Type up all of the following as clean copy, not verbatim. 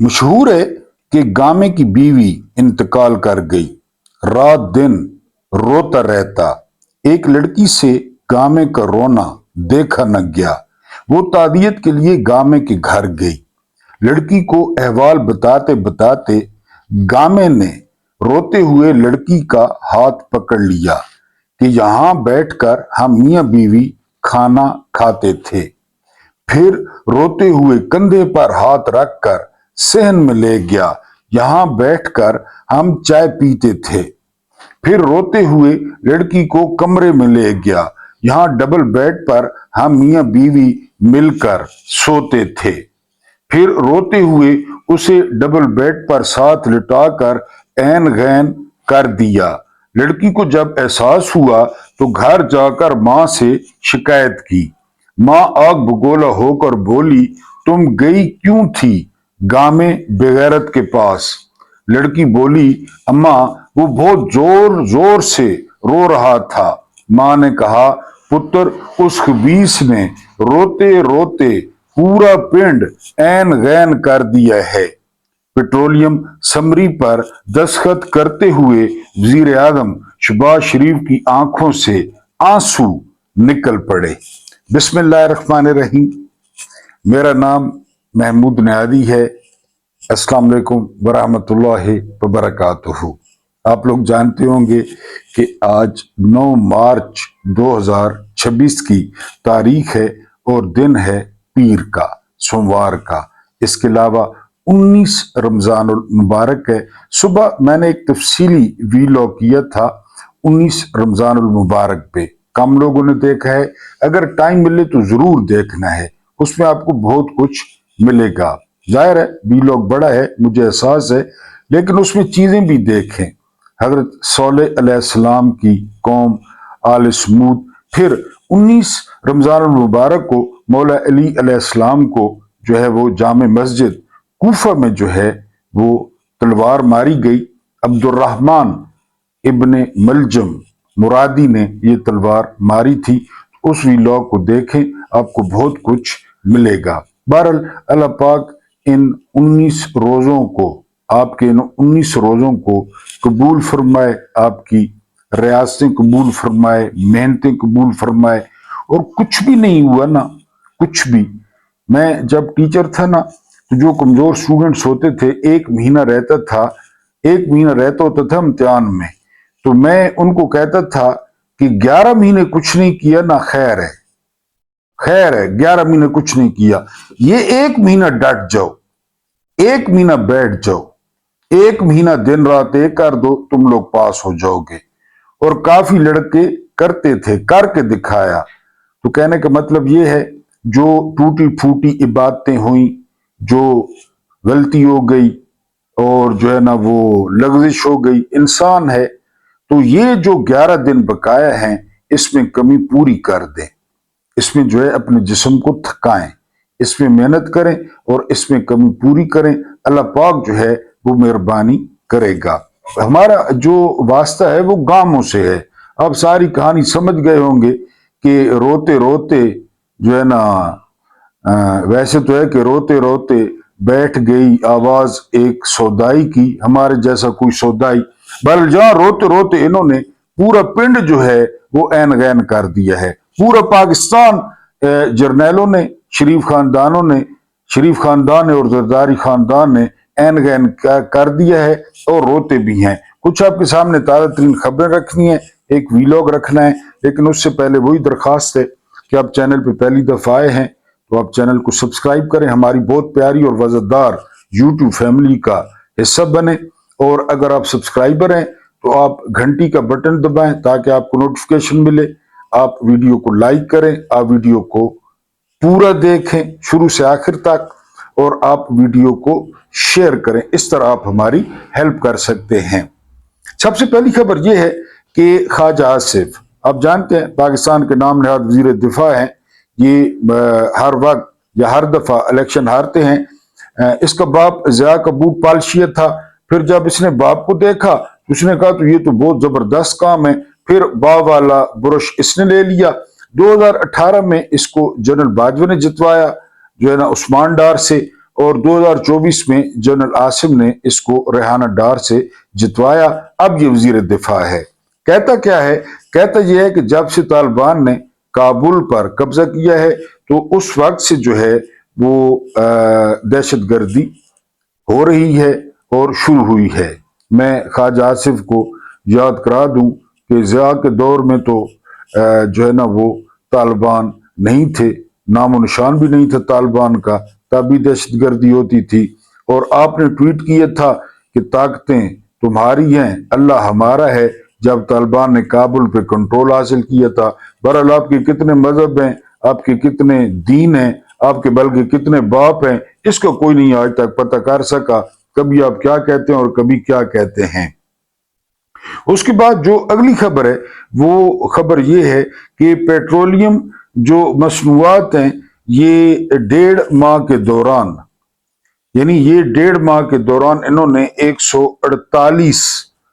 मशहूर है कि गामे की बीवी इंतकाल कर गई, रात दिन रोता रहता, एक लड़की से गामे का रोना देखा न गया। वो तादियत के लिए गामे के घर गई। लड़की को अहवाल बताते बताते गामे ने रोते हुए लड़की का हाथ पकड़ लिया कि यहां बैठकर हम मियां बीवी खाना खाते थे। फिर रोते हुए कंधे पर हाथ रखकर सहन में ले गया, यहां बैठकर हम चाय पीते थे। फिर रोते हुए लड़की को कमरे में ले गया, यहां डबल बेड पर हम मियां बीवी मिलकर सोते थे। फिर रोते हुए उसे डबल बेड पर साथ लिटाकर ऐन गैन कर दिया। लड़की को जब एहसास हुआ तो घर जाकर मां से शिकायत की। मां आग बगोला होकर बोली, तुम गई क्यों थी गामे बेगैरत के पास? लड़की बोली, अम्मा वो बहुत जोर जोर से रो रहा था। मां ने कहा, पुत्र उस खबीस ने रोते रोते पूरा पिंड ऐन गैन कर दिया है। पेट्रोलियम समरी पर दस्तखत करते हुए वजीर आजम शहबाज शरीफ की आंखों से आंसू निकल पड़े। बिस्मिल्लाहिर्रहमानिर्रहीम। मेरा नाम महमूद नियादी है। अस्सलाम वालेकुम वरहमतुल्लाहि वबरकातुहू। आप लोग जानते होंगे कि आज 9 मार्च 2026 की तारीख है और दिन है पीर का, सोमवार का। इसके अलावा 19 रमजानुल मुबारक है। सुबह मैंने एक तफसीली वीलॉग किया था 19 रमजानुल मुबारक पे, कम लोगों ने देखा है। अगर टाइम मिले तो जरूर देखना है, उसमें आपको बहुत कुछ मिलेगा। जाहिर है वीलॉग बड़ा है, मुझे एहसास है, लेकिन उसमें चीजें भी देखें। हजरत सौलेह अलैहिस्सलाम की कौम, आल समूद, फिर 19 रमजान मुबारक को मौला अली अलैहिस्सलाम को जो है वो जामे मस्जिद कूफा में जो है वो तलवार मारी गई। अब्दुर्रहमान इब्ने मलजम मुरादी ने ये तलवार मारी थी। उस वीलॉग को देखें, आपको बहुत कुछ मिलेगा। बहरहाल अल्लाह पाक इन 19 रोजों को, आपके इन 19 रोजों को कबूल फरमाए, आपकी रियासतें कबूल फरमाए, मेहनतें कबूल फरमाए। और कुछ भी नहीं हुआ ना, कुछ भी। मैं जब टीचर था ना, तो जो कमजोर स्टूडेंट्स होते थे, एक महीना रहता था, एक महीना रहता होता था इम्तिहान में, तो मैं उनको कहता था कि 11 महीने कुछ नहीं किया ना, खैर है, खैर है, 11 महीने कुछ नहीं किया। ये एक महीना डट जाओ, एक महीना बैठ जाओ, एक महीना दिन रात एक कर दो, तुम लोग पास हो जाओगे। और काफी लड़के करते थे, करके दिखाया। तो कहने का मतलब ये है, जो टूटी फूटी इबादतें हुई, जो गलती हो गई और जो है ना वो लग्जिश हो गई, इंसान है, तो ये जो 11 दिन बकाया हैं, इसमें कमी पूरी कर दें। इसमें जो है अपने जिस्म को थकाएं, इसमें मेहनत करें और इसमें कमी पूरी करें। अल्लाह पाक जो है वो मेहरबानी करेगा। हमारा जो वास्ता है वो गामों से है। आप सारी कहानी समझ गए होंगे कि रोते रोते जो है ना, वैसे तो है कि रोते रोते बैठ गई आवाज एक सौदाई की, हमारे जैसा कोई सौदाई। बल जहां रोते रोते इन्होंने पूरा पिंड जो है वो ऐन गैन कर दिया है। पूरा पाकिस्तान जर्नैलों ने, शरीफ खानदानों ने, शरीफ खानदान और जरदारी खानदान ने ऐन गैन कर दिया है और रोते भी हैं। कुछ आपके सामने ताज़ा तरीन खबरें रखनी है, एक वीलॉग रखना है, लेकिन उससे पहले वही दरखास्त है कि आप चैनल पे पहली दफा आए हैं तो आप चैनल को सब्सक्राइब करें, हमारी बहुत प्यारी और वजहदार यूट्यूब फैमिली का हिस्सा बने। और अगर आप सब्सक्राइबर हैं तो आप घंटी का बटन दबाएं ताकि आपको नोटिफिकेशन मिले। आप वीडियो को लाइक करें, आप वीडियो को पूरा देखें शुरू से आखिर तक, और आप वीडियो को शेयर करें। इस तरह आप हमारी हेल्प कर सकते हैं। सबसे पहली खबर यह है कि ख्वाजा आसिफ, आप जानते हैं पाकिस्तान के नाम नहाद वजीर दिफा हैं। ये हर वक्त या हर दफा इलेक्शन हारते हैं। इसका बाप ज़िया कबूर पालशिया था। फिर जब इसने बाप को देखा उसने कहा तो ये तो बहुत जबरदस्त काम है। फिर बाप वाला बुरश इसने ले लिया। 2018 में इसको जनरल बाजवा ने जितवाया जो है ना उस्मान डार से। اور 2024 میں جنرل عاصم نے اس کو ریحانہ ڈار سے جتوایا. اب یہ وزیر دفاع ہے. کہتا کیا ہے؟ کہتا یہ ہے کہ جب سے طالبان نے کابل پر قبضہ کیا ہے تو اس وقت سے جو ہے وہ دہشت گردی ہو رہی ہے اور شروع ہوئی ہے. میں خواجہ آصف کو یاد کرا دوں کہ ضیاء کے دور میں تو جو ہے نا وہ طالبان نہیں تھے، نام و نشان بھی نہیں تھا طالبان کا، تب بھی دہشت گردی ہوتی تھی. اور آپ نے ٹویٹ کیا تھا کہ طاقتیں تمہاری ہیں، اللہ ہمارا ہے، جب طالبان نے کابل پہ کنٹرول حاصل کیا تھا. بہرحال آپ کے کتنے مذہب ہیں، آپ کے کتنے دین ہیں، آپ کے بلکہ کتنے باپ ہیں، اس کا کوئی نہیں آج تک پتہ کر سکا. کبھی آپ کیا کہتے ہیں اور کبھی کیا کہتے ہیں. اس کے بعد جو اگلی خبر ہے وہ خبر یہ ہے کہ پیٹرولیم جو مصنوعات ہیں یہ 1.5 ماہ کے دوران، یعنی یہ 1.5 ماہ کے دوران انہوں نے 148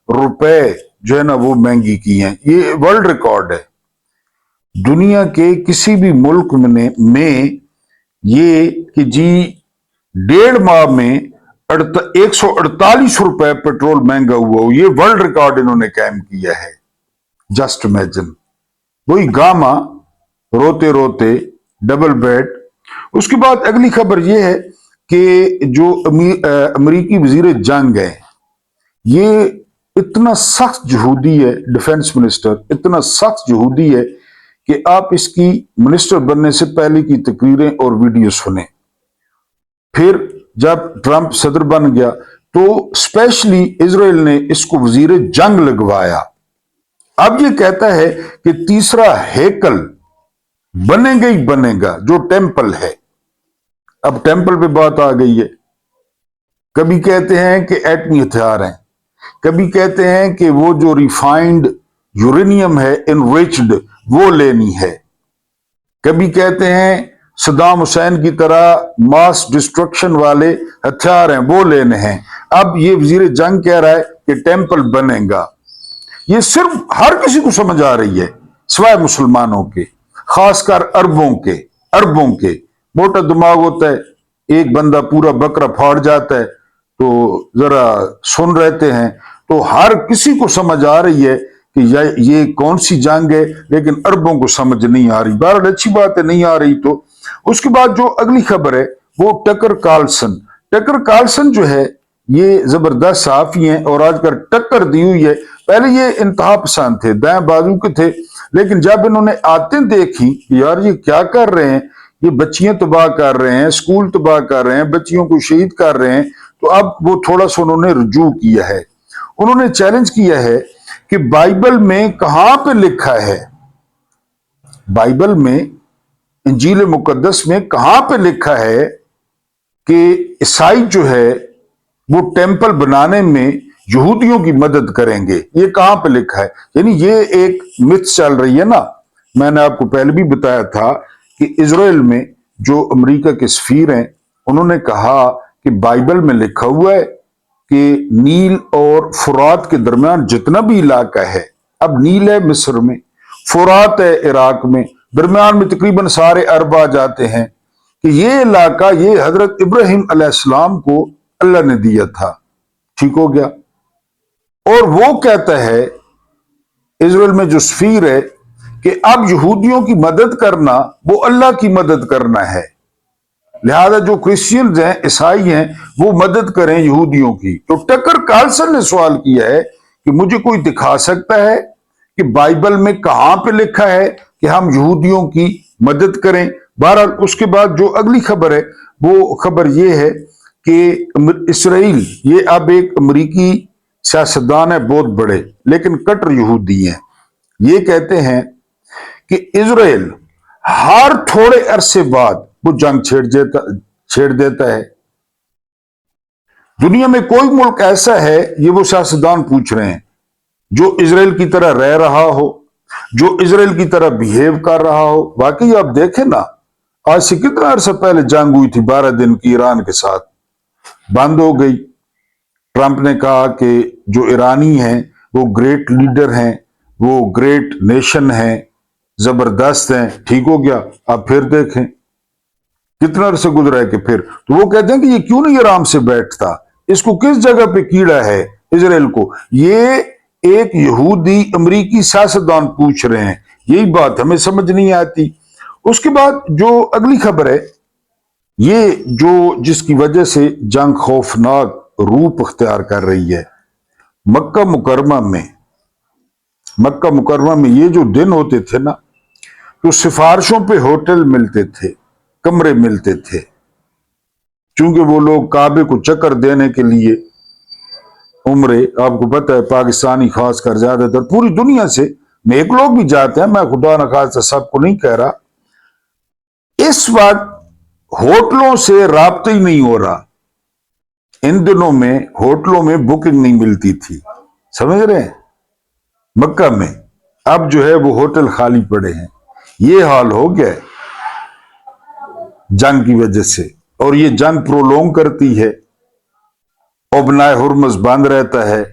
روپے جو ہے نا وہ مہنگی کی ہیں. یہ ورلڈ ریکارڈ ہے. دنیا کے کسی بھی ملک میں یہ کہ جی 1.5 ماہ میں 148 روپے پیٹرول مہنگا ہوا ہو، یہ ورلڈ ریکارڈ انہوں نے قائم کیا ہے. Just imagine. وہی گاما روتے روتے ڈبل بیڈ. اس کے بعد اگلی خبر یہ ہے کہ جو امریکی وزیر جنگ ہے یہ اتنا سخت جہودی ہے، ڈیفنس منسٹر اتنا سخت جہودی ہے کہ آپ اس کی منسٹر بننے سے پہلے کی تقریریں اور ویڈیو سنیں. پھر جب ٹرمپ صدر بن گیا تو اسپیشلی اسرائیل نے اس کو وزیر جنگ لگوایا. اب یہ کہتا ہے کہ تیسرا ہیکل بنے گا ہی بنے گا جو ٹیمپل ہے. اب ٹیمپل پہ بات آ گئی ہے. کبھی کہتے ہیں کہ ایٹمی ہتھیار ہیں، کبھی کہتے ہیں کہ وہ جو ریفائنڈ یورینیم ہے انریچڈ وہ لینی ہے، کبھی کہتے ہیں صدام حسین کی طرح ماس ڈسٹرکشن والے ہتھیار ہیں وہ لینے ہیں. اب یہ وزیر جنگ کہہ رہا ہے کہ ٹیمپل بنے گا. یہ صرف ہر کسی کو سمجھ آ رہی ہے سوائے مسلمانوں کے، خاص کر عربوں کے موٹا دماغ ہوتا ہے. ایک بندہ پورا بکرا پھاڑ جاتا ہے تو ذرا سن رہتے ہیں، تو ہر کسی کو سمجھ آ رہی ہے کہ یہ کون سی جنگ ہے، لیکن عربوں کو سمجھ نہیں آ رہی. بہرحال اچھی بات ہے نہیں آ رہی. تو اس کے بعد جو اگلی خبر ہے وہ ٹکر کارلسن جو ہے یہ زبردست صحافی ہیں اور آج کل ٹکر دی ہوئی ہے. پہلے یہ انتہا پسند تھے، دائیں بازو کے تھے، لیکن جب انہوں نے آتیں دیکھی کہ یار یہ کیا کر رہے ہیں، یہ بچیاں تباہ کر رہے ہیں، اسکول تباہ کر رہے ہیں، بچیوں کو شہید کر رہے ہیں، تو اب وہ تھوڑا سا انہوں نے رجوع کیا ہے. انہوں نے چیلنج کیا ہے کہ بائبل میں کہاں پہ لکھا ہے، بائبل میں انجیل مقدس میں کہاں پہ لکھا ہے کہ عیسائی جو ہے وہ ٹیمپل بنانے میں یہودیوں کی مدد کریں گے. یہ کہاں پہ لکھا ہے؟ یعنی یہ ایک مت چل رہی ہے نا. میں نے آپ کو پہلے بھی بتایا تھا کہ اسرائیل میں جو امریکہ کے سفیر ہیں انہوں نے کہا کہ بائبل میں لکھا ہوا ہے کہ نیل اور فرات کے درمیان جتنا بھی علاقہ ہے، اب نیل ہے مصر میں، فرات ہے عراق میں، درمیان میں تقریباً سارے عرب آ جاتے ہیں، کہ یہ علاقہ یہ حضرت ابراہیم علیہ السلام کو اللہ نے دیا تھا. ٹھیک ہو گیا. اور وہ کہتا ہے اسرائیل میں جو سفیر ہے کہ اب یہودیوں کی مدد کرنا وہ اللہ کی مدد کرنا ہے، لہذا جو کرسچنز ہیں عیسائی ہیں وہ مدد کریں یہودیوں کی. تو ٹکر کارلسن نے سوال کیا ہے کہ مجھے کوئی دکھا سکتا ہے کہ بائبل میں کہاں پہ لکھا ہے کہ ہم یہودیوں کی مدد کریں. بہرحال اس کے بعد جو اگلی خبر ہے وہ خبر یہ ہے کہ اسرائیل یہ اب ایک امریکی سیاستدان ہے بہت بڑے لیکن کٹر یہودی ہیں. یہ کہتے ہیں کہ اسرائیل ہر تھوڑے عرصے بعد وہ جنگ چھیڑ دیتا ہے. دنیا میں کوئی ملک ایسا ہے، یہ وہ سیاستدان پوچھ رہے ہیں، جو اسرائیل کی طرح رہ رہا ہو، جو اسرائیل کی طرح بیہیو کر رہا ہو. واقعی آپ دیکھیں نا، آج سے کتنا عرصہ پہلے جنگ ہوئی تھی 12 دن کی ایران کے ساتھ، بند ہو گئی. ٹرمپ نے کہا کہ جو ایرانی ہیں وہ گریٹ لیڈر ہیں، وہ گریٹ نیشن ہیں، زبردست ہیں. ٹھیک ہو گیا. اب پھر دیکھیں कितना अरसे गुजरा है कि फिर तो वो कहते हैं कि ये क्यों नहीं आराम से बैठता, इसको किस जगह पे कीड़ा है इजराइल को। ये एक यहूदी अमरीकी सियासतदान पूछ रहे हैं, यही बात हमें समझ नहीं आती। उसके बाद जो अगली खबर है, ये जो जिसकी वजह से जंग खौफनाक रूप अख्तियार कर रही है, मक्का मुकर्रमा में ये जो दिन होते थे ना, तो सिफारिशों पे होटल मिलते थे, कमरे मिलते थे, क्योंकि वो लोग काबे को चक्कर देने के लिए उम्रे, आपको पता है पाकिस्तानी खासकर ज्यादातर पूरी दुनिया से नेक लोग भी जाते हैं, मैं खुदा न खासा सबको नहीं कह रहा। इस वक्त होटलों से राब्ता ही नहीं हो रहा, इन दिनों में होटलों में बुकिंग नहीं मिलती थी, समझ रहे हैं, मक्का में। अब जो है वो होटल खाली पड़े हैं, ये हाल हो गया जंग की वजह से। और ये जंग प्रोलोंग करती है, ओबनाए हुर्मस बंद रहता है,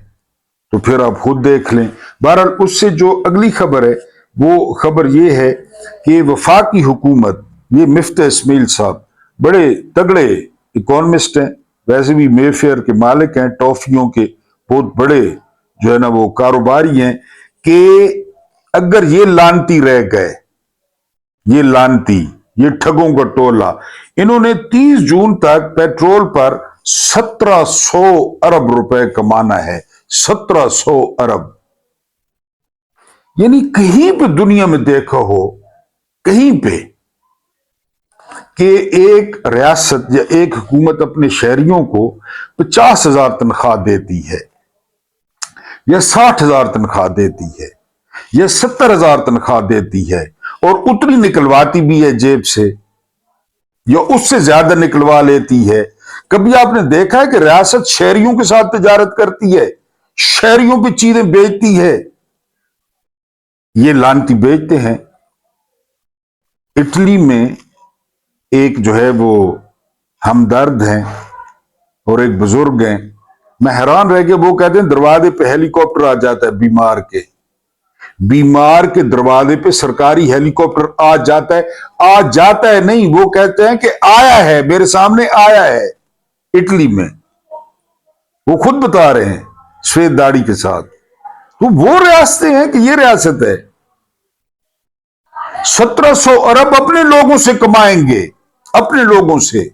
तो फिर आप खुद देख लें। बहरहाल उससे जो अगली खबर है, वो खबर ये है कि वफाकी हुकूमत, ये मिफ्ता इस्माइल साहब बड़े तगड़े इकोनॉमिस्ट हैं, वैसे भी मेफेयर के मालिक हैं, टॉफियों के बहुत बड़े जो है ना वो कारोबारी हैं, कि अगर ये लानती रह गए, ये लानती, ये ठगों का टोला, इन्होंने 30 जून तक पेट्रोल पर 1700 अरब रुपए कमाना है, 1700 अरब। यानी कहीं पे दुनिया में देखा हो, कहीं पे कि एक रियासत या एक हुकूमत अपने शहरियों को 50,000 तनख्वाह देती है, या 60,000 तनख्वाह देती है, या 70,000 तनख्वाह देती है, और उतनी निकलवाती भी है जेब से, या उससे ज्यादा निकलवा लेती है। कभी आपने देखा है कि रियासत शहरियों के साथ तिजारत करती है, शहरियों पे चीजें बेचती है? ये लानती बेचते हैं। इटली में एक जो है वो हमदर्द हैं और एक बुजुर्ग हैं, मैं हैरान रह गया, वो कहते हैं दरवाजे पे हेलीकॉप्टर आ जाता है बीमार के दरवाजे पे सरकारी हेलीकॉप्टर आ जाता है नहीं, वो कहते हैं कि आया है, मेरे सामने आया है इटली में, वो खुद बता रहे हैं सफेद दाढ़ी के साथ। तो वो रियासतें हैं कि ये रियासत है। 1700 अरब अपने लोगों से कमाएंगे, अपने लोगों से।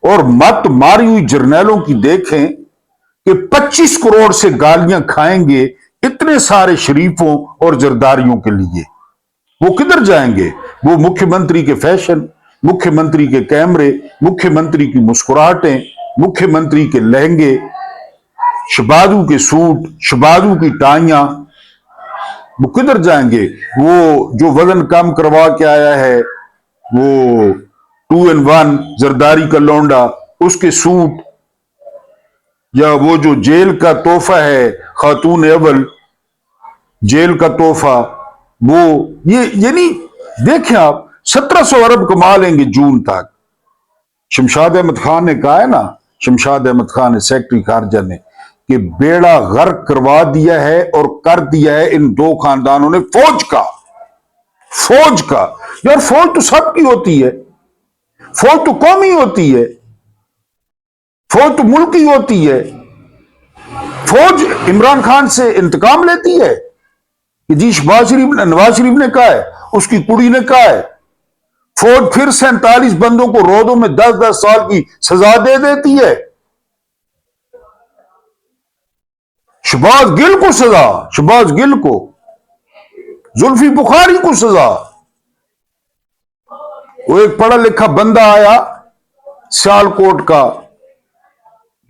और मत मारी हुई जर्नैलों की देखें कि 25 करोड़ से गालियां खाएंगे इतने सारे शरीफों और जरदारियों के लिए। वो किधर जाएंगे? वो मुख्यमंत्री के फैशन, मुख्यमंत्री के कैमरे, मुख्यमंत्री की मुस्कुराहटें, मुख्यमंत्री के लहंगे, शबादू के सूट, शबादू की टाइयां, वो किधर जाएंगे? वो जो वजन कम करवा के आया है, वो 2 in 1 जरदारी का लौंडा, उसके सूट, या वो जो जेल का तोहफा है, खातून अव्वल जेल का तोहफा, वो ये नहीं देखें आप, 1700 अरब कमा लेंगे जून तक। शमशाद अहमद खान ने कहा है ना, शमशाद अहमद खान ने, सेक्रेटरी खारजा ने, कि बेड़ा गर्क करवा दिया है और कर दिया है इन दो खानदानों ने फौज का। यार फौज तो सबकी होती है, फौज तो कौमी होती है, फौज तो मुल्क की होती है। फौज इमरान खान से इंतकाम लेती है कि जी नवाज शरीफ ने कहा है, उसकी कुड़ी ने कहा है। फौज फिर 47 बंदों को रोदों में 10-10 साल की सजा दे देती है। शहबाज गिल को सजा, शहबाज गिल को, जुल्फी बुखारी को सजा। वो एक पढ़ा लिखा बंदा आया सियालकोट का,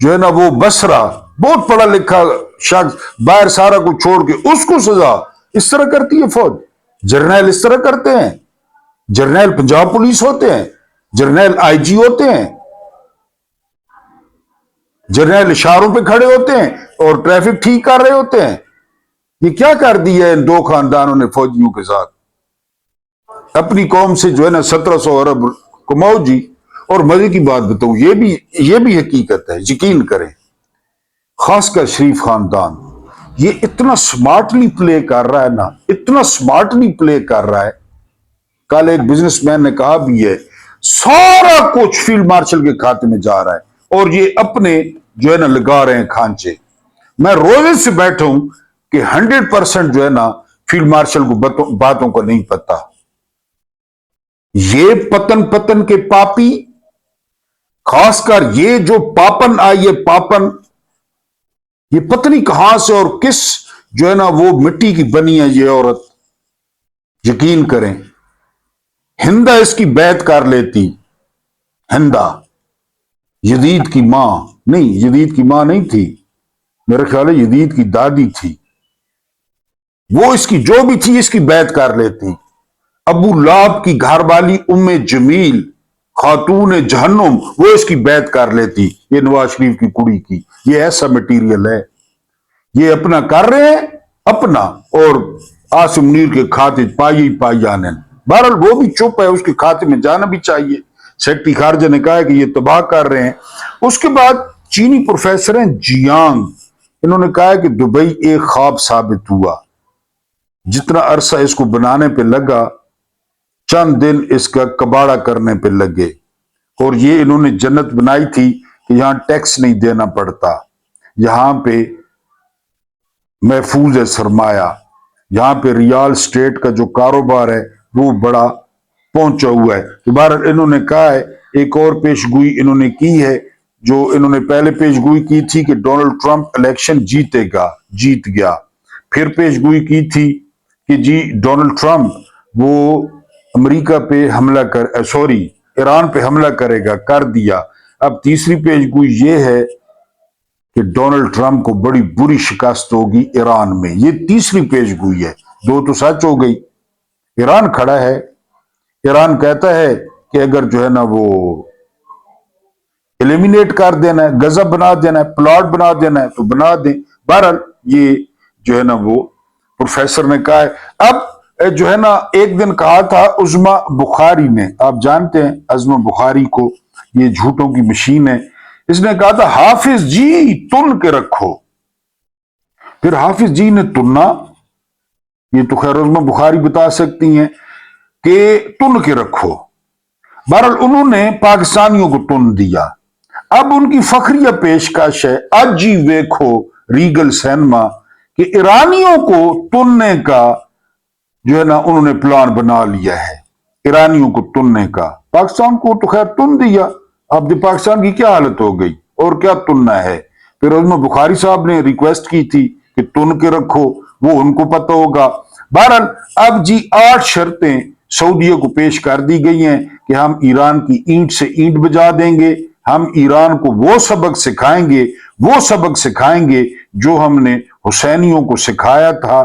जो है ना वो बसरा, बहुत पढ़ा लिखा शख्स, बाहर सारा को छोड़ के उसको सजा। इस तरह करती है फौज। जर्नैल इस तरह करते हैं, जर्नैल पंजाब पुलिस होते हैं, जर्नैल आईजी होते हैं, जर्नैल इशारों पे खड़े होते हैं और ट्रैफिक ठीक कर रहे होते हैं। ये क्या कर दिया है इन दो खानदानों ने फौजियों के साथ? अपनी कौम से जो है ना 1700 अरब कमाओ जी। और मजे की बात बताऊं, ये भी हकीकत है, यकीन करें, खासकर शरीफ खानदान ये इतना स्मार्टली प्ले कर रहा है ना, इतना स्मार्टली प्ले कर रहा है। कल एक बिजनेसमैन ने कहा भी है, सारा कुछ फील्ड मार्शल के खाते में जा रहा है और ये अपने जो है ना लगा रहे हैं खांचे। मैं रोजे से बैठा हूं कि 100% जो है ना फील्ड मार्शल को बातों का नहीं पता। ये पतन पतन के पापी, खासकर ये जो पापन आई है, पापन ये पत्नी कहां से और किस जो है ना वो मिट्टी की बनी है ये औरत। यकीन करें, हिंदा इसकी बैत कर लेती। हिंदा यजीद की मां नहीं, यजीद की मां नहीं थी, मेरे ख्याल है यजीद की दादी थी। वो इसकी जो भी थी इसकी बैत कर लेती। अबू लाब की घरवाली उम्मे जमील खातून जहन्नुम, वो इसकी बैत कर लेती। ये नवाज शरीफ की कुड़ी की, ये ऐसा मटीरियल है। ये अपना कर रहे हैं अपना, और आसिम मुनीर के खाते पाई जाने। बहरहाल वो भी चुप है, उसके खाते में जाना भी चाहिए। सेक्रेटरी खारजा ने कहा है कि ये तबाह कर रहे हैं। उसके बाद चीनी प्रोफेसर हैं जियांग, इन्होंने कहा है कि दुबई एक ख्वाब साबित हुआ। जितना अरसा इसको बनाने पे लगा, चंद दिन इसका कबाड़ा करने पे लगे। और ये इन्होंने जन्नत बनाई थी कि यहां टैक्स नहीं देना पड़ता, यहां पे महफूज है सरमाया, यहां पे रियल स्टेट का जो कारोबार है वो बड़ा पहुंचा हुआ है। दोबारा इन्होंने कहा है, एक और पेशगोई इन्होंने की है, जो इन्होंने पहले पेशगोई की थी कि डोनाल्ड ट्रंप इलेक्शन जीतेगा, जीत गया। फिर पेशगोई की थी कि जी डोनाल्ड ट्रंप वो अमेरिका पे हमला ईरान पे हमला करेगा, कर दिया। अब तीसरी पेशगोई ये है कि डोनाल्ड ट्रंप को बड़ी बुरी शिकस्त होगी ईरान में। ये तीसरी पेशगोई है, दो तो सच हो गई। ईरान खड़ा है, ईरान कहता है कि अगर जो है ना वो एलिमिनेट कर देना है, गजब बना देना है, प्लॉट बना देना है तो बना दें। बहरहाल ये जो है ना वो प्रोफेसर ने कहा है। अब जो है ना एक दिन कहा था उज़्मा बुखारी ने, आप जानते हैं अज़्मा बुखारी को, ये झूठों की मशीन है। इसने कहा था हाफिज जी तुन के रखो। फिर हाफिज जी ने तुनना, ये तो खैर उज़्मा बुखारी बता सकती हैं कि तुन के रखो। बहरहाल उन्होंने पाकिस्तानियों को तुन दिया। अब उनकी फखरिया पेशकश है, आज ही वेखो रीगल सिनेमा, कि ईरानियों को तुनने का जो है ना उन्होंने प्लान बना लिया है, ईरानियों को तुनने का। पाकिस्तान को तो खैर तुन दिया, अब पाकिस्तान की क्या हालत हो गई, और क्या तुनना है। फिर उज़्मा बुखारी साहब ने रिक्वेस्ट की थी कि तुन के रखो, वो उनको पता होगा। बहरहाल अब जी 8 शर्तें सऊदीया को पेश कर दी गई हैं कि हम ईरान की ईंट से ईंट बजा देंगे, हम ईरान को वो सबक सिखाएंगे जो हमने हुसैनियों को सिखाया था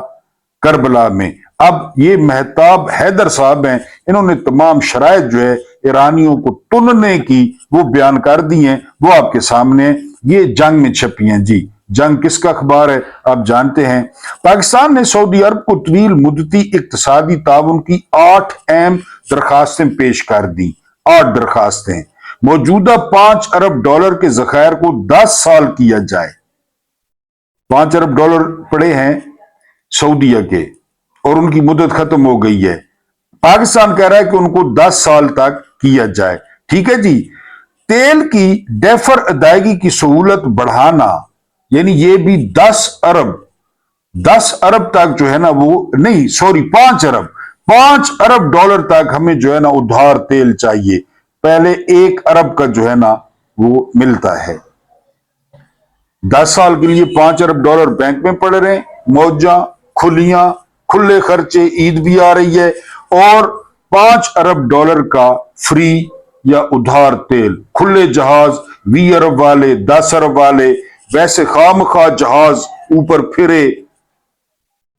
करबला में। अब ये मेहताब हैदर साहब हैं, इन्होंने तमाम शराइत जो है ईरानियों को तुनने की वो बयान कर दी हैं, वो आपके सामने ये जंग में छपी हैं। जी जंग किसका अखबार है आप जानते हैं। पाकिस्तान ने सऊदी अरब को तवील मुद्दती इक्तिसादी ताउन की 8 अहम दरखास्तें पेश कर दी। 8 दरखास्तें, मौजूदा $5 अरब के जखायर को 10 साल किया जाए। $5 अरब पड़े हैं सऊदीया के और उनकी मुद्दत खत्म हो गई है। पाकिस्तान कह रहा है कि उनको 10 साल तक किया जाए। ठीक है जी। तेल की डेफर अदायगी की सहूलत बढ़ाना, यानी ये भी 10 अरब तक जो है ना वो नहीं, सॉरी 5 अरब, $5 अरब तक हमें जो है ना उधार तेल चाहिए। पहले 1 अरब का जो है ना वो मिलता है। 10 साल के लिए $5 अरब बैंक में पड़ रहे हैं, मौजा खुलियां, खुले खर्चे, ईद भी आ रही है, और $5 अरब का फ्री या उधार तेल। खुले जहाज 20 अरब वाले, 10 अरब वाले, वैसे खामखा जहाज ऊपर फिरे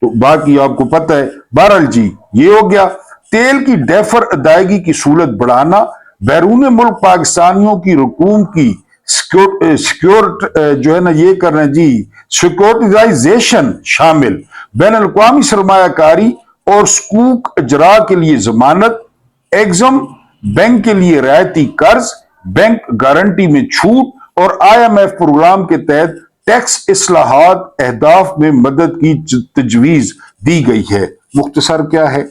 तो बाकी आपको पता है। बहरहाल जी ये हो गया। तेल की डेफर अदायगी की सहूलत बढ़ाना, बैरून मुल्क पाकिस्तानियों की रकूम की सिक्योर जो है ना ये करना जी, सिक्योरिटाइजेशन शामिल, बैन अल-अक़वामी सरमायाकारी और सकूक अजरा के लिए जमानत, एग्जम बैंक के लिए रियायती कर्ज, बैंक गारंटी में छूट, और IMF प्रोग्राम के तहत टैक्स इस्लाहात अहदाफ में मदद की तजवीज दी गई है। मुख्तसर क्या है?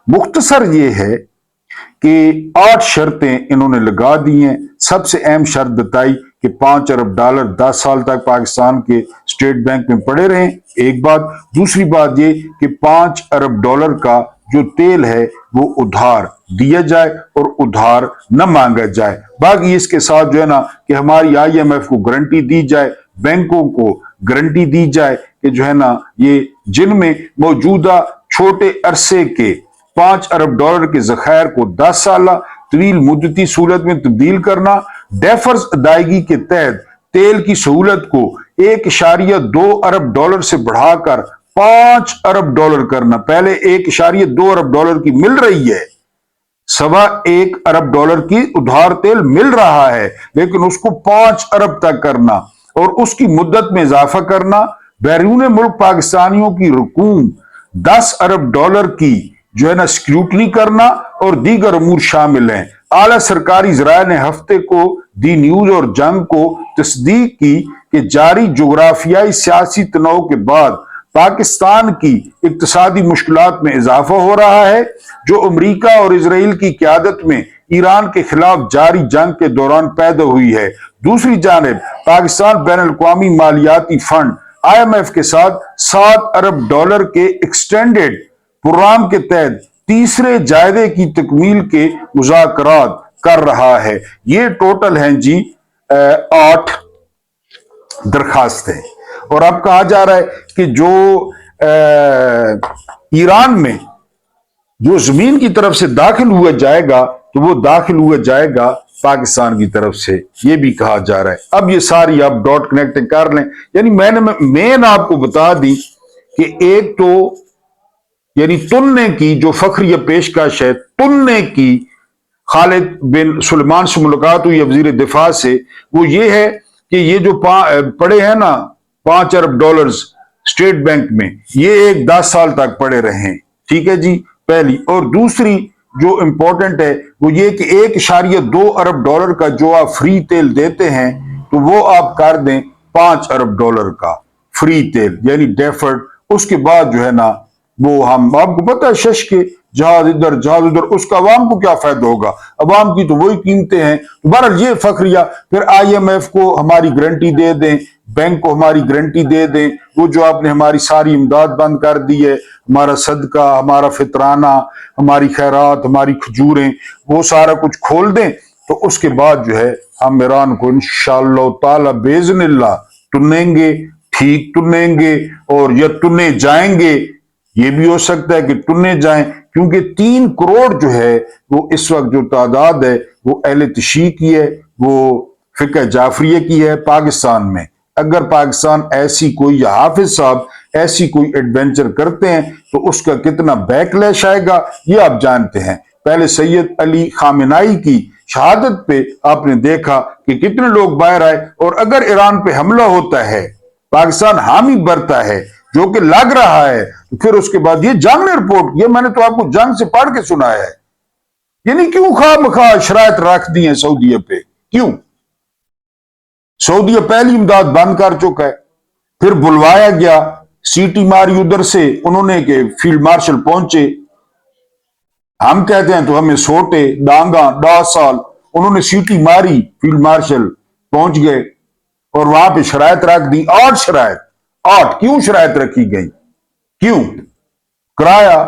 मुख्तसर ये है कि 8 शर्तें इन्होंने लगा दी हैं। सबसे अहम शर्त बताई कि $5 अरब 10 साल तक पाकिस्तान के स्टेट बैंक में पड़े रहें, एक बात। दूसरी बात ये कि $5 अरब का जो तेल है वो उधार दिया जाए और उधार न मांगा जाए। बाकी इसके साथ जो है ना कि हमारी IMF को गारंटी दी जाए, बैंकों को गारंटी दी जाए कि जो है ना ये जिनमें मौजूदा छोटे अरसे के $5 अरब के जखायर को 10 साल तवील मुद्दती सहूलत में तब्दील करना, डेफर्स अदायगी के तहत तेल की सहूलत को $1.2 अरब से बढ़ाकर $5 अरब करना। पहले $1.2 अरब की मिल रही है, $1.25 अरब की उधार तेल मिल रहा है, लेकिन उसको 5 अरब तक करना और उसकी मुद्दत में इजाफा करना। बैरून मुल्क पाकिस्तानियों की रकूम $10 अरब की जो है ना स्क्रूटनी करना और दीगर अमूर शामिल हैं। आला सरकारी जराये ने हफ्ते को दी न्यूज और जंग को तस्दीक की कि जारी जोग्राफियाई सियासी तनाव के बाद पाकिस्तान की इक्तिसादी मुश्किलात में इजाफा हो रहा है, जो अमरीका और इजराइल की क़यादत में ईरान के खिलाफ जारी जंग के दौरान पैदा हुई है। दूसरी जानिब पाकिस्तान बैन अल-अक़वामी मालियाती फंड IMF के साथ $7 अरब के एक्सटेंडेड प्रोग्राम के तहत तीसरे जायदे की तकमील के मुज़ाकरात कर रहा है। ये टोटल हैं जी 8 दरखास्तें। और अब कहा जा रहा है कि जो ईरान में जो जमीन की तरफ से दाखिल हुआ जाएगा तो वो दाखिल हुआ जाएगा पाकिस्तान की तरफ से, ये भी कहा जा रहा है। अब ये सारी आप डॉट कनेक्ट कर लें। यानी मैंने मेन आपको बता दी कि एक तो यानी तुलने की जो फखरिया पेशकश है, तुलने की खालिद बिन सुलेमान से मुलाकात हुई वजीर दिफा से, वो ये है कि ये जो पड़े हैं ना $5 अरब स्टेट बैंक में, ये 10 साल तक पड़े रहे। ठीक है जी, पहली। और दूसरी जो इंपॉर्टेंट है वो ये कि $1.2 अरब का जो आप फ्री तेल देते हैं तो वो आप कर दें $5 अरब का फ्री तेल, यानी डेफर्ड। उसके बाद जो है ना वो हम आपको पता है शश के जहाज इधर जहाज उधर, उसका अवाम को क्या फायदा होगा? अवाम की तो वही कीमतें हैं। तो बहरहाल ये फखरिया, फिर IMF को हमारी गारंटी दे दें, बैंक को हमारी गारंटी दे दें, वो जो आपने हमारी सारी इमदाद बंद कर दी है, हमारा सदका, हमारा फितराना, हमारी खैरात, हमारी खजूरें, वो सारा कुछ खोल दें, तो उसके बाद जो है हम ईरान को इंशाअल्लाह ताला बेइज़्निल्लाह तुनेंगे, ठीक तुनेंगे। और या तुने जाएंगे, ये भी हो सकता है कि टुने जाएं, क्योंकि 3 करोड़ जो है वो इस वक्त जो तादाद है वो अहले तशी की है, वो फिक़ह जाफरिया की है पाकिस्तान में। अगर पाकिस्तान ऐसी कोई या हाफिज साहब ऐसी कोई एडवेंचर करते हैं तो उसका कितना बैकलैश आएगा ये आप जानते हैं। पहले सैयद अली खामेनाई की शहादत पे आपने देखा कि कितने लोग बाहर आए, और अगर ईरान पे हमला होता है, पाकिस्तान हामी भरता है जो कि लग रहा है, तो फिर उसके बाद ये जंग ने रिपोर्ट किया, मैंने तो आपको जंग से पढ़ के सुनाया है। यानी क्यों खामखा शरायत रख दी है सऊदीया पे? क्यों? सऊदीया पहली इमदाद बंद कर चुका है, फिर बुलवाया गया, सीटी मारी उधर से उन्होंने के फील्ड मार्शल पहुंचे, हम कहते हैं तो हमें सोटे डांगा 10 साल, उन्होंने सीटी मारी, फील्ड मार्शल पहुंच गए और वहां पे शरायत रख दी। 8 शरायत, 8 क्यों शरायत रखी गई? क्यों? किराया,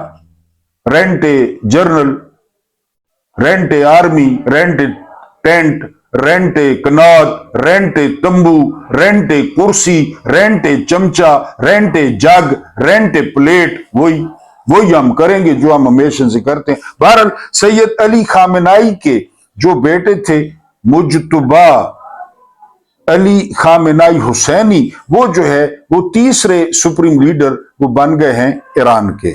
रेंटे जर्नल, रेंटे आर्मी, रेंटे टेंट, रेंटे कनात, रेंटे तंबू, रेंटे कुर्सी, रेंटे चमचा, रेंटे जग, रेंटे प्लेट, वही हम करेंगे जो हम हमेशा से करते हैं। बहरहाल सैयद अली खामेनाई के जो बेटे थे मुज्तबा अली खामेनाई हुसैनी, वो जो है वो तीसरे सुप्रीम लीडर वो बन गए हैं ईरान के।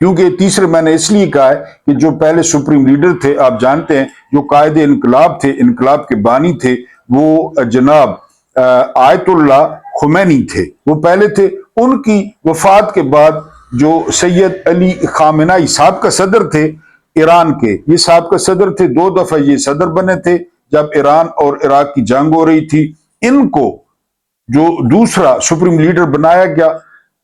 क्योंकि तीसरे मैंने इसलिए कहा है कि जो पहले सुप्रीम लीडर थे आप जानते हैं, जो कायदे इनकलाब थे, इनकलाब के बानी थे, वो जनाब आयतुल्लाह खुमैनी थे, वो पहले थे। उनकी वफात के बाद जो सैयद अली खामेनाई साहब सदर थे ईरान के, ये साहब सदर थे, 2 दफा ये सदर बने थे जब ईरान और इराक की जंग हो रही थी। इनको जो दूसरा सुप्रीम लीडर बनाया गया,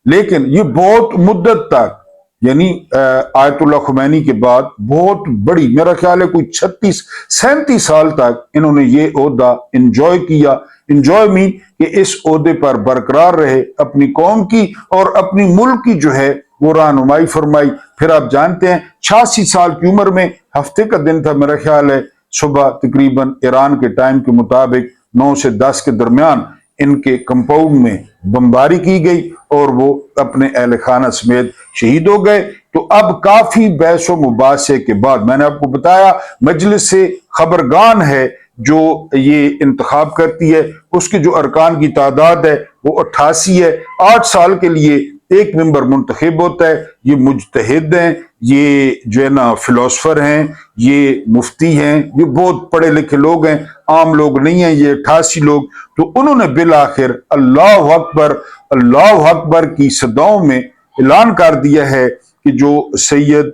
लेकिन ये बहुत मुद्दत तक یعنی آیت اللہ خمینی کے بعد بہت بڑی، میرا خیال ہے کوئی 36-37 سال تک انہوں نے یہ عہدہ انجوائے کیا. انجوائے مین کہ اس عہدے پر برقرار رہے، اپنی قوم کی اور اپنی ملک کی جو ہے وہ رہنمائی فرمائی. پھر آپ جانتے ہیں 86 سال کی عمر میں ہفتے کا دن تھا میرا خیال ہے، صبح تقریباً ایران کے ٹائم کے مطابق 9 سے 10 کے درمیان ان کے کمپاؤنڈ میں بمباری کی گئی اور وہ اپنے اہل خانہ سمیت شہید ہو گئے. تو اب کافی بحث و مباحثے کے بعد میں نے آپ کو بتایا مجلس سے خبرگان ہے جو یہ انتخاب کرتی ہے، اس کے جو ارکان کی تعداد ہے وہ 88 ہے. 8 سال کے لیے ایک ممبر منتخب ہوتا ہے. یہ مجتہد ہیں، یہ جو ہے نا فلاسفر ہیں، یہ مفتی ہیں، یہ بہت پڑھے لکھے لوگ ہیں، عام لوگ نہیں ہیں یہ 88 لوگ. تو انہوں نے بالآخر اللہ اکبر اللہ اکبر کی صداؤں میں اعلان کر دیا ہے کہ جو سید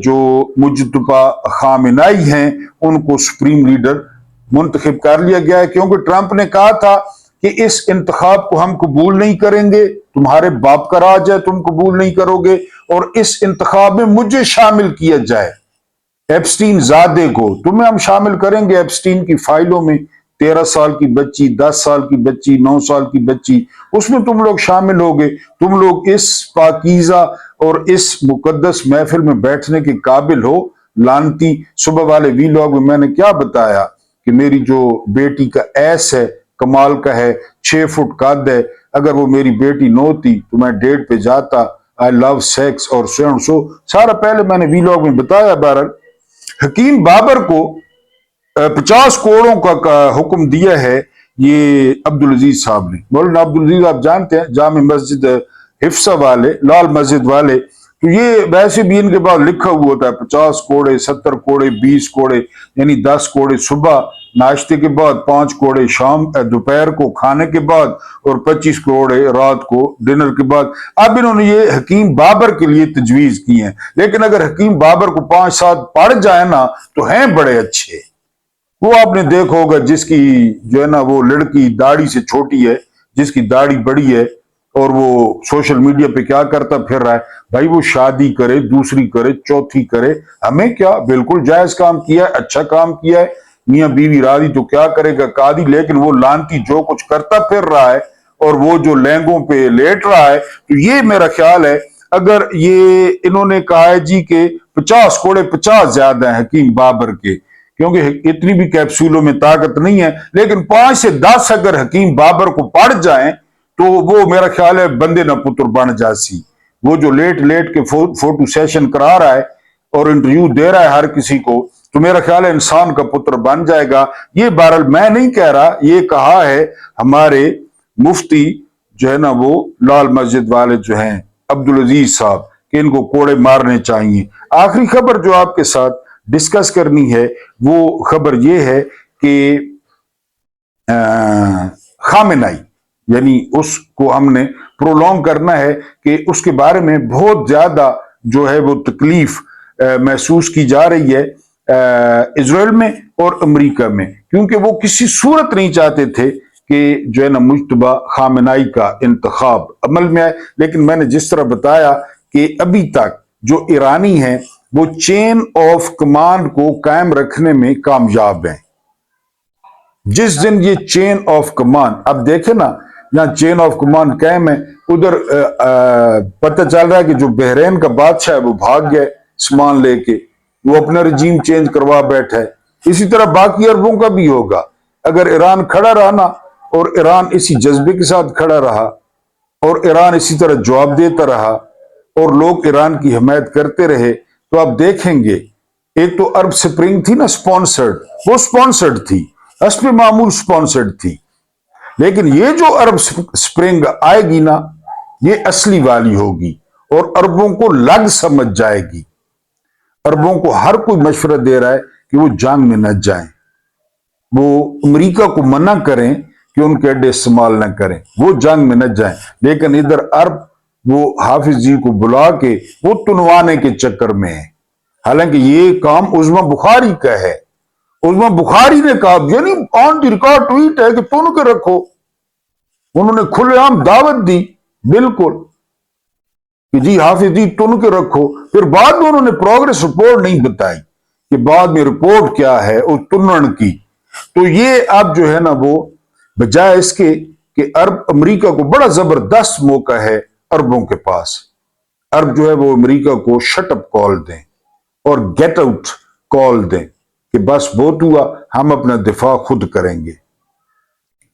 جو مجتبی خامنائی ہیں ان کو سپریم لیڈر منتخب کر لیا گیا ہے. کیونکہ ٹرمپ نے کہا تھا کہ اس انتخاب کو ہم قبول نہیں کریں گے، تمہارے باپ کا راج ہے، تم قبول نہیں کرو گے، اور اس انتخاب میں مجھے شامل کیا جائے، ایپسٹین زادے کو تمہیں ہم شامل کریں گے ایپسٹین کی فائلوں میں. 13 سال کی بچی، 10 سال کی بچی، 9 سال کی بچی، اس میں تم لوگ شامل ہوگے. تم لوگ اس پاکیزہ اور اس مقدس محفل میں بیٹھنے کے قابل ہو. لانتی صبح والے وی لاگ میں میں نے کیا بتایا کہ میری جو بیٹی کا ایس ہے کمال کا ہے، 6 فٹ قد ہے، اگر وہ میری بیٹی نہ ہوتی تو میں ڈیٹ پہ جاتا. آئی لو سیکس اور سو سارا پہلے میں نے وی لاگ میں بتایا. بہرحال حکیم بابر کو 50 کروڑوں کا حکم دیا ہے یہ عبدالعزیز صاحب نے. مولانا عبدالعزیز آپ جانتے ہیں جامع مسجد حفصہ والے، لال مسجد والے، تو یہ ویسے بھی ان کے بعد لکھا ہوا ہوتا ہے 50 کوڑے، 70 کوڑے، 20 کوڑے، یعنی 10 کوڑے صبح ناشتے کے بعد، 5 کوڑے شام دوپہر کو کھانے کے بعد، اور 25 کوڑے رات کو ڈنر کے بعد. اب انہوں نے یہ حکیم بابر کے لیے تجویز کی ہیں. لیکن اگر حکیم بابر کو 5-7 پڑھ جائے نا تو ہیں بڑے اچھے. وہ آپ نے دیکھا ہوگا جس کی جو ہے نا وہ لڑکی داڑھی سے چھوٹی ہے، جس کی داڑھی بڑی ہے، اور وہ سوشل میڈیا پہ کیا کرتا پھر رہا ہے. بھائی وہ شادی کرے، دوسری کرے، چوتھی کرے، ہمیں کیا، بالکل جائز کام کیا ہے، اچھا کام کیا ہے. میاں بیوی راضی تو کیا کرے گا قاضی. لیکن وہ لانتی جو کچھ کرتا پھر رہا ہے اور وہ جو لہنگوں پہ لیٹ رہا ہے، تو یہ میرا خیال ہے اگر یہ انہوں نے کہا ہے جی کہ 50 کوڑے 50 زیادہ ہیں حکیم بابر کے، کیونکہ اتنی بھی کیپسولوں میں طاقت نہیں ہے. لیکن 5 سے 10 اگر حکیم بابر کو پڑھ جائیں تو وہ میرا خیال ہے بندے نہ پتر بن جاسی. وہ جو لیٹ لیٹ کے فوٹو سیشن کرا رہا ہے اور انٹرویو دے رہا ہے ہر کسی کو، تو میرا خیال ہے انسان کا پتر بن جائے گا. یہ بہرحال میں نہیں کہہ رہا، یہ کہا ہے ہمارے مفتی جو ہے نا وہ لال مسجد والے جو ہیں عبدالعزیز صاحب، کہ ان کو کوڑے مارنے چاہیے. آخری خبر جو آپ کے ساتھ ڈسکس کرنی ہے وہ خبر یہ ہے کہ خامنائی، یعنی اس کو ہم نے پرولونگ کرنا ہے کہ اس کے بارے میں بہت زیادہ جو ہے وہ تکلیف محسوس کی جا رہی ہے اسرائیل میں اور امریکہ میں، کیونکہ وہ کسی صورت نہیں چاہتے تھے کہ جو ہے نا مجتبی خامنائی کا انتخاب عمل میں آئے. لیکن میں نے جس طرح بتایا کہ ابھی تک جو ایرانی ہیں وہ چین آف کمانڈ کو قائم رکھنے میں کامیاب ہیں. جس دن یہ چین آف کمانڈ، اب دیکھیں نا یہاں چین آف کمانڈ قائم ہے، ادھر پتہ چل رہا ہے کہ جو بحرین کا بادشاہ ہے وہ بھاگ گئے سامان لے کے، وہ اپنا رجیم چینج کروا بیٹھا ہے. اسی طرح باقی عربوں کا بھی ہوگا. اگر ایران کھڑا رہا نا، اور ایران اسی جذبے کے ساتھ کھڑا رہا، اور ایران اسی طرح جواب دیتا رہا، اور لوگ ایران کی حمایت کرتے رہے، تو آپ دیکھیں گے ایک تو عرب سپرنگ تھی نا سپانسرڈ، وہ سپانسرڈ تھی، حسب معمول سپانسرڈ تھی. لیکن یہ جو عرب سپرنگ آئے گی نا، یہ اصلی والی ہوگی اور عربوں کو لگ سمجھ جائے گی. عربوں کو ہر کوئی مشورہ دے رہا ہے کہ وہ جنگ میں نہ جائیں، وہ امریکہ کو منع کریں کہ ان کے اڈے استعمال نہ کریں، وہ جنگ میں نہ جائیں. لیکن ادھر عرب وہ حافظ جی کو بلا کے وہ تنوانے کے چکر میں ہے. حالانکہ یہ کام عظمی بخاری کا ہے. عظمی بخاری نے کہا، یعنی آن دی ریکارڈ ٹویٹ ہے کہ تن کے رکھو. انہوں نے کھلے عام دعوت دی. بالکل कि जी हाफिजी तुन के रखो, फिर बाद में उन्होंने प्रोग्रेस रिपोर्ट नहीं बताई कि बाद में रिपोर्ट क्या है उस तुनन की। तो ये अब जो है ना वो बजाय इसके कि अरब अमेरिका को बड़ा जबरदस्त मौका है अरबों के पास, अरब जो है वो अमेरिका को शट अप कॉल दें और गेट आउट कॉल दें कि बस बहुत हुआ, हम अपना दिफा खुद करेंगे,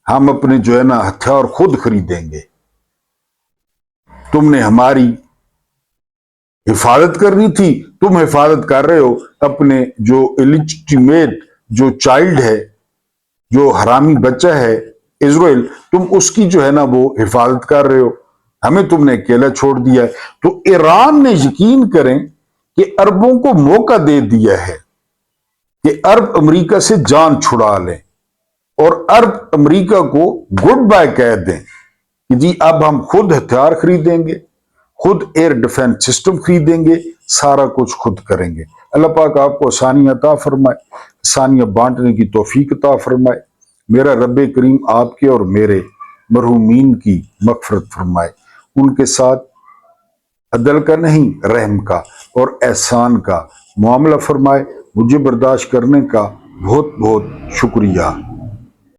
हम अपने जो है ना हथियार खुद खरीदेंगे, तुमने हमारी हिफाजत करनी थी, तुम हिफाजत कर रहे हो अपने जो इलिजिटिमेट जो चाइल्ड है, जो हरामी बच्चा है इजराइल, तुम उसकी जो है ना वो हिफाजत कर रहे हो, हमें तुमने अकेला छोड़ दिया है। तो ईरान ने यकीन करें कि अरबों को मौका दे दिया है कि अरब अमेरिका से जान छुड़ा लें और अरब अमेरिका को गुड बाय कह दें कि जी अब हम खुद हथियार खरीदेंगे, खुद एयर डिफेंस सिस्टम खरीदेंगे, सारा कुछ खुद करेंगे। अल्लाह पाक आपको आसानियां अता फरमाए, आसानियां बांटने की तौफीक अता फरमाए। मेरा रब्बे करीम आपके और मेरे मरहूमीन की मगफरत फरमाए, उनके साथ अदल का नहीं रहम का और एहसान का मामला फरमाए। मुझे बर्दाश्त करने का बहुत बहुत शुक्रिया।